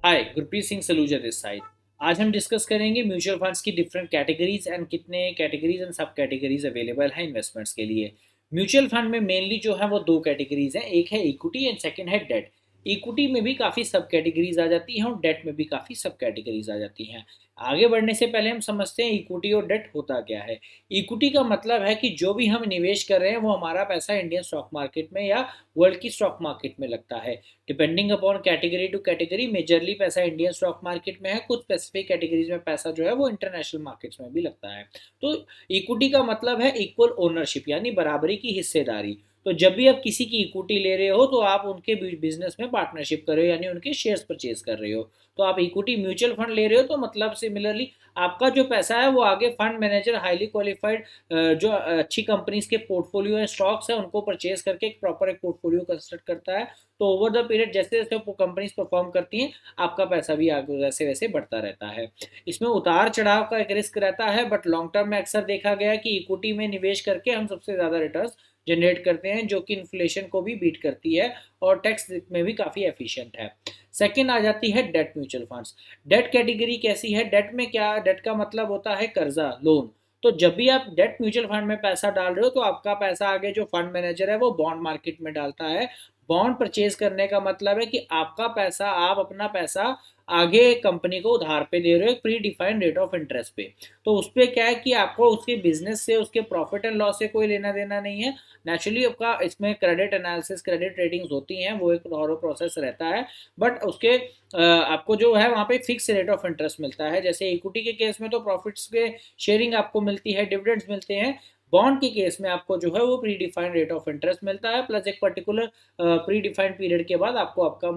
Hi, Gurpreet Singh Saluja this side. आज हम discuss करेंगे म्यूचुअल फंड्स की डिफरेंट कैटेगरीज एंड कितने कैटेगरीज एंड सब कैटेगरीज अवेलेबल हैं इन्वेस्टमेंट्स के लिए। म्यूचुअल फंड में मेनली जो है वो दो कैटेगरीज हैं, एक है इक्विटी एंड सेकंड है डेट। इक्विटी में भी काफ़ी सब कैटेगरीज आ जाती हैं और डेट में भी काफ़ी सब कैटेगरीज आ जाती हैं। आगे बढ़ने से पहले हम समझते हैं इक्विटी और डेट होता क्या है। इक्विटी का मतलब है कि जो भी हम निवेश कर रहे हैं वो हमारा पैसा इंडियन स्टॉक मार्केट में या वर्ल्ड की स्टॉक मार्केट में लगता है। Depending upon category two category majorly पैसा इंडियन स्टॉक मार्केट में है, कुछ स्पेसिफिक कैटेगरीज में पैसा जो है वो इंटरनेशनल मार्केट्स में भी लगता है। तो इक्विटी का मतलब है इक्वल ओनरशिप यानी बराबरी की हिस्सेदारी। तो जब भी आप किसी की इक्विटी ले रहे हो तो आप उनके बिजनेस में पार्टनरशिप कर रहे हो यानी उनके शेयर्स परचेज कर रहे हो। तो आप इक्विटी म्यूचुअल फंड ले रहे हो तो मतलब सिमिलरली आपका जो पैसा है वो आगे फंड मैनेजर हाईली क्वालिफाइड जो अच्छी कंपनीज के पोर्टफोलियो है स्टॉक्स है उनको परचेज करके एक प्रॉपर एक पोर्टफोलियो कंस्ट्रक्ट करता है। तो ओवर द पीरियड जैसे जैसे कंपनीज परफॉर्म करती हैं आपका पैसा भी आगे वैसे वैसे बढ़ता रहता है। इसमें उतार चढ़ाव का एक रिस्क रहता है, बट लॉन्ग टर्म में अक्सर देखा गया कि इक्विटी में निवेश करके हम सबसे ज़्यादा रिटर्न जनरेट करते हैं जो कि इन्फ्लेशन को भी बीट करती है और टैक्स में भी काफ़ी एफिशिएंट है। सेकंड आ जाती है debt mutual funds. Debt category कैसी है? डेट में क्या, डेट का मतलब होता है कर्जा, लोन। तो जब भी आप डेट म्यूचुअल फंड में पैसा डाल रहे हो तो आपका पैसा आगे जो फंड मैनेजर है वो बॉन्ड मार्केट में डालता है। बॉन्ड परचेज करने का मतलब है कि आपका पैसा, आप अपना पैसा आगे कंपनी को उधार पे दे रहे हो एक pre defined rate of interest पे। तो उस पर क्या है कि आपको उसके बिजनेस से, उसके प्रॉफिट एंड लॉस से कोई लेना देना नहीं है। नेचुरली आपका इसमें क्रेडिट एनालिसिस, क्रेडिट रेटिंग्स होती हैं, वो एक थॉरो प्रोसेस रहता है। बट उसके आपको जो है वहाँ पे फिक्स रेट ऑफ इंटरेस्ट मिलता है। जैसे इक्विटी के केस में तो प्रॉफिट्स के शेयरिंग आपको मिलती है, डिविडेंड्स मिलते हैं। बॉन्ड के केस में आपको जो है वो pre defined rate of interest मिलता है प्लस एक पर्टिकुलर प्री डिफाइंड पीरियड के बाद आपको आपका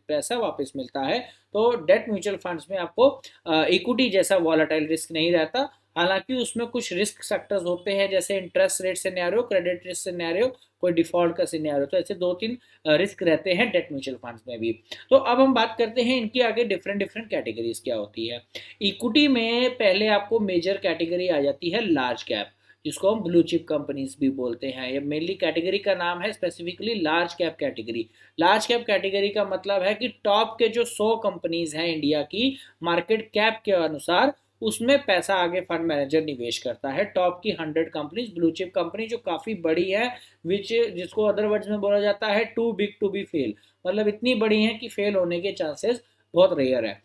पैसा वापस मिलता है। तो डेट म्यूचुअल फंड्स में आपको इक्विटी जैसा वॉलेटाइल रिस्क नहीं रहता। हालांकि उसमें कुछ रिस्क फैक्टर्स होते हैं जैसे interest rate scenario, credit risk scenario, कोई डिफॉल्ट का सिनेरियो। तो ऐसे दो तीन रिस्क रहते हैं डेट म्यूचुअल फंड्स में भी। तो अब हम बात करते हैं इनकी आगे डिफरेंट डिफरेंट कैटेगरीज क्या होती है। इक्विटी में पहले आपको मेजर कैटेगरी आ जाती है लार्ज कैप, जिसको हम ब्लू चिप कंपनीज भी बोलते हैं। ये मेनली कैटेगरी का नाम है specifically large cap category. Large cap category का मतलब है कि टॉप के जो 100 कंपनीज हैं इंडिया की मार्केट कैप के अनुसार, उसमें पैसा आगे फंड मैनेजर निवेश करता है। टॉप की 100 कंपनीज ब्लू चिप कंपनी जो काफ़ी बड़ी है, विच जिसको अदर वर्ड्स में बोला जाता है too big to be fail, मतलब इतनी बड़ी है कि फेल होने के चांसेस बहुत रेयर है।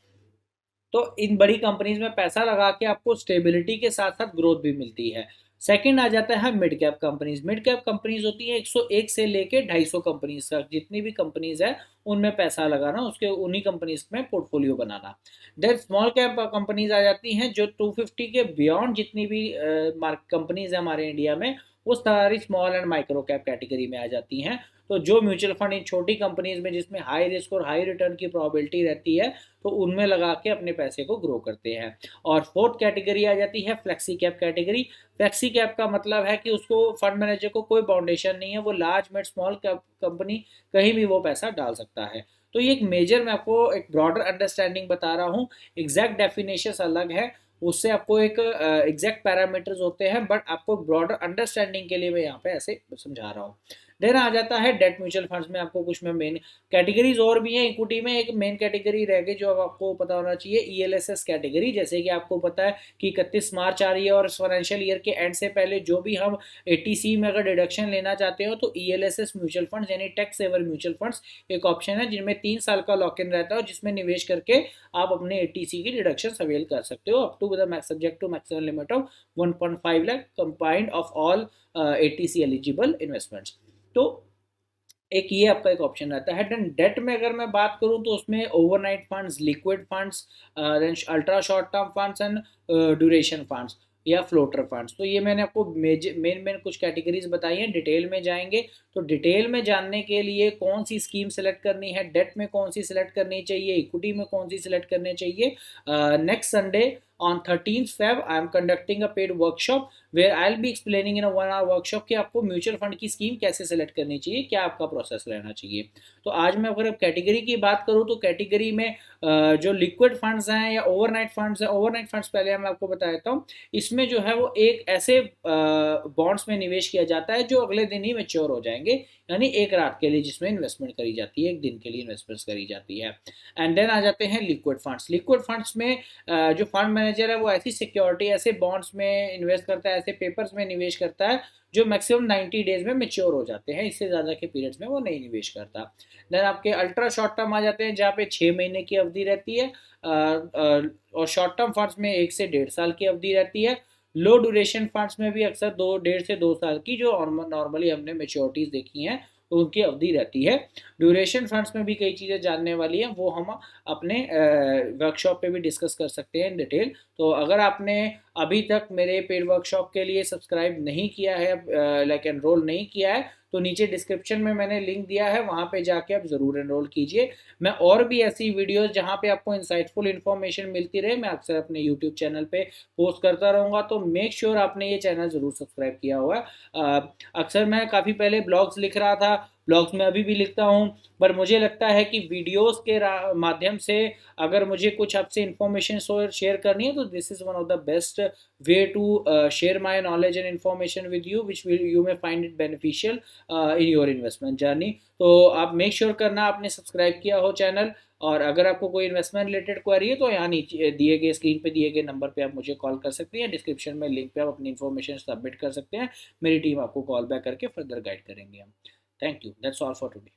तो इन बड़ी कंपनीज में पैसा लगा के आपको स्टेबिलिटी के साथ साथ ग्रोथ भी मिलती है। सेकंड आ जाता है mid cap companies. Mid cap companies होती है 101 से लेके 250 कंपनीज तक, जितनी भी कंपनीज है उनमें पैसा लगाना, उसके उन्हीं कंपनीज में पोर्टफोलियो बनाना। देन स्मॉल कैप कंपनीज आ जाती हैं जो 250 के बियॉन्ड जितनी भी कंपनीज है हमारे इंडिया में, वो सारी small and micro cap category में आ जाती हैं। तो जो म्यूचुअल फंड इन छोटी कंपनीज में जिसमें हाई रिस्क और हाई रिटर्न की प्रोबेबिलिटी रहती है, तो उनमें लगा के अपने पैसे को ग्रो करते हैं। और फोर्थ कैटेगरी आ जाती है flexi cap category. Flexi cap का मतलब है कि उसको फंड मैनेजर को कोई बाउंडेशन नहीं है, वो large mid small cap company कहीं भी वो पैसा डाल सकता है। तो ये एक मेजर, मैं आपको एक ब्रॉडर अंडरस्टैंडिंग बता रहा हूँ। एग्जैक्ट डेफिनेशन अलग है, उससे आपको एक एग्जैक्ट पैरामीटर्स होते हैं, बट आपको ब्रॉडर अंडरस्टैंडिंग के लिए मैं यहाँ पे ऐसे समझा रहा हूँ। देन आ जाता है डेट म्यूचुअल फंड्स में आपको कुछ में मेन कैटेगरीज और भी हैं। इक्विटी में एक मेन कैटेगरी रह गई जो अब आपको पता होना चाहिए, ईएलएसएस कैटेगरी। जैसे कि आपको पता है कि 31 मार्च आ रही है और इस फाइनेंशियल ईयर के एंड से पहले जो भी हम एटीसी में अगर डिडक्शन लेना चाहते हो तो ईएलएसएस म्यूचुअल फंड्स यानी टैक्स सेवर म्यूचुअल फंड्स एक ऑप्शन है, जिनमें 3 साल का लॉक इन रहता है और जिसमें निवेश करके आप अपने एटीसी की डिडक्शन अवेल कर सकते हो up to the subject to maximum limit of 1.5 lakh combined of all eighty C eligible investments. तो एक ये आपका एक ऑप्शन रहता है। देन डेट में अगर मैं बात करूं तो उसमें overnight funds, liquid funds, then ultra short term funds and duration funds या फ्लोटर फंड्स। तो ये मैंने आपको मेन मेन कुछ कैटेगरीज बताई हैं। डिटेल में जाएंगे तो डिटेल में जानने के लिए कौन सी स्कीम सेलेक्ट करनी है, डेट में कौन सी सेलेक्ट करनी चाहिए, इक्विटी में कौन सी सेलेक्ट करनी चाहिए, next Sunday on 13th Feb I am conducting a paid workshop where I'll be explaining in a 1 hour workshop कि आपको म्यूचुअल फंड की स्कीम कैसे सेलेक्ट करनी चाहिए, क्या आपका प्रोसेस रहना चाहिए। तो आज मैं अगर कैटेगरी की बात करूँ तो कैटेगरी में जो लिक्विड फंड्स हैं या ओवरनाइट फंड्स हैं, ओवरनाइट फंड्स पहले मैं आपको बता देता हूँ। इसमें जो है वो एक ऐसे बॉन्ड्स में निवेश किया जाता है जो अगले दिन ही मैच्योर हो जाएंगे, यानी एक रात के लिए जिसमें इन्वेस्टमेंट करी जाती है, एक दिन के लिए इन्वेस्टमेंट करी जाती है। एंड देन आ जाते हैं लिक्विड फंड्स। लिक्विड फंड्स में जो फंड मैनेजर है वो ऐसी सिक्योरिटी, ऐसे बॉन्ड्स में इन्वेस्ट करता है, ऐसे पेपर्स में निवेश करता है जो मैक्सिमम 90 डेज में मेच्योर हो जाते हैं, इससे ज़्यादा के पीरियड्स में वो नहीं निवेश करता। देन आपके अल्ट्रा शॉर्ट टर्म आ जाते हैं जहाँ पे 6 महीने की अवधि रहती है, और शॉर्ट टर्म फंड्स में 1 से 1.5 साल की अवधि रहती है। लो ड्यूरेशन फंड्स में भी अक्सर 1.5 से 2 साल की जो नॉर्मली हमने मेच्योरिटीज देखी हैं तो उनकी अवधि रहती है। ड्यूरेशन फंड्स में भी कई चीज़ें जानने वाली हैं, वो हम अपने वर्कशॉप पे भी डिस्कस कर सकते हैं इन डिटेल। तो अगर आपने अभी तक मेरे पेड वर्कशॉप के लिए सब्सक्राइब नहीं किया है, लाइक एनरोल नहीं किया है, तो नीचे डिस्क्रिप्शन में मैंने लिंक दिया है, वहाँ पे जाके आप ज़रूर एनरोल कीजिए। मैं और भी ऐसी वीडियोस जहाँ पे आपको इंसाइटफुल इन्फॉर्मेशन मिलती रहे मैं अक्सर अपने यूट्यूब चैनल पे पोस्ट करता रहूँगा, तो मेक श्योर आपने ये चैनल ज़रूर सब्सक्राइब किया हुआ है। अक्सर मैं काफ़ी पहले ब्लॉग्स लिख रहा था, ब्लॉग्स में अभी भी लिखता हूँ, पर मुझे लगता है कि वीडियोस के माध्यम से अगर मुझे कुछ आपसे इन्फॉर्मेशन शेयर करनी है तो this is one of the best way to share my knowledge and information with you which will you may find it beneficial in your investment journey. तो आप मेक श्योर करना आपने सब्सक्राइब किया हो channel, और अगर आपको कोई इन्वेस्टमेंट रिलेटेड क्वेरी है तो यहाँ नीचे दिए गए स्क्रीन पे दिए गए नंबर पे आप मुझे कॉल कर सकते हैं, डिस्क्रिप्शन में लिंक पे आप अपनी इन्फॉर्मेशन सबमिट कर सकते हैं, मेरी टीम आपको कॉल बैक करके फर्दर गाइड करेंगे हम। Thank you, that's all for today.